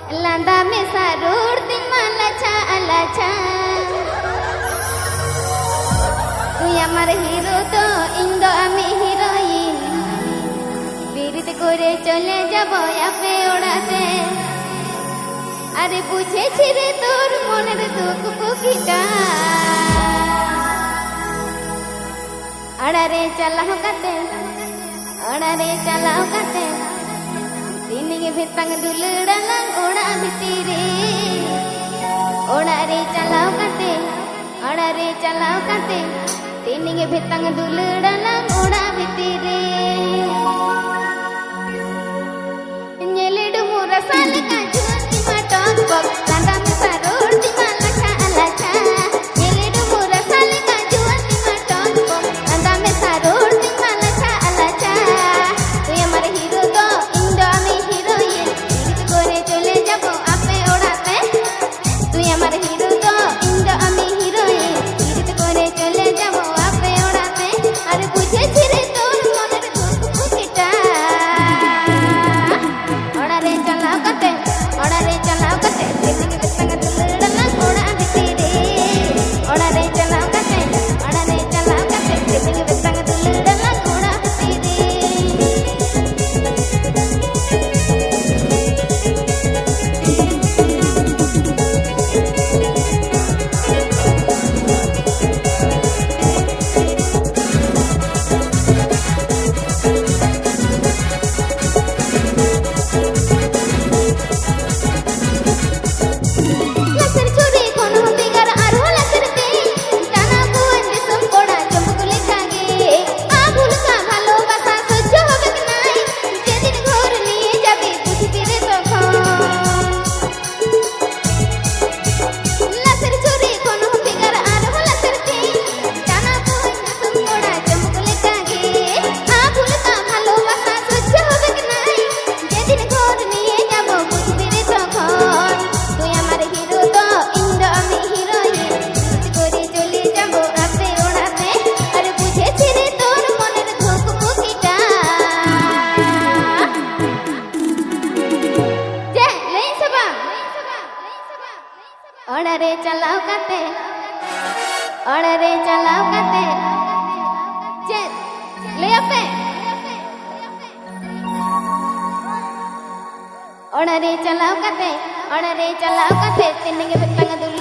लांदा में सारूर तिमालाचा आलाचा तू আমার হিরো তো ইন্দো আমি হিরোইন বিরিত করে চলে যাব আপে ওড়াতে আরে বুঝেছি রে তোর মনের দুঃখ কুকিটা আড়ারে চালাও কাতে তিনিগে ভিতাং দুলড়ালাং ওড়া ভিতরে ওড়ারে চালাও কাতে তিনিগে ভিতাং দুলড়ালাং ওড়া ভিতরে ñeledu murasal kajun timaton bok landa mesarur timalacha alacha ñeledu murasal kajun timaton bok landa mesarur timalacha alacha তুই আমার হিরো তো ইন্দো আমি হিরোইন বিরিত করে চলে যাব আপে ওড়াতে তুই আমার হিরো তো ইন্দো আমি হিরোইন বিরিত করে চলে যাব আপে ওড়াতে আর বুঝেছি রে তোর মনের দুঃখ কুকিটা ওড়ারে চালাও কাতে তিনিগে ভিতাং দুলড়ালাং ওড়া ভিতরে ওড়ারে চালাও কাতে তিনিগে ভিতাং দুলড়ালাং ওড়া ভিতরে লাসের চুরি কোন বিগার আর লাসের তে টানা বুন দিসম কোড়া চমকুলে কাগে আবুল কা ভালোবাসা সহ্য হবে কি নাই যেদিন ঘর নিয়ে যাবে বুঝবি রে তখন লাসের চুরি কোন বিগার আর লাসের তে টানা বুন দিসম কোড়া চমকুলে কাগে আবুল কা ভালোবাসা সহ্য হবে কি নাই যেদিন ঘর নিয়ে যাব বুঝবি রে তখন তুই আমার হিরো তো ইন্দো আমি হিরোইন বিরিত করে চলে যাব আপে ওড়াতে আর বুঝেছি রে তোর মনের দুঃখ কুকিটা যে লেই সবা ওড়ারে চালাও কাতে যে লে আপে ওড়ারে চালাও কাতে তিনিগে ভিতাং দুল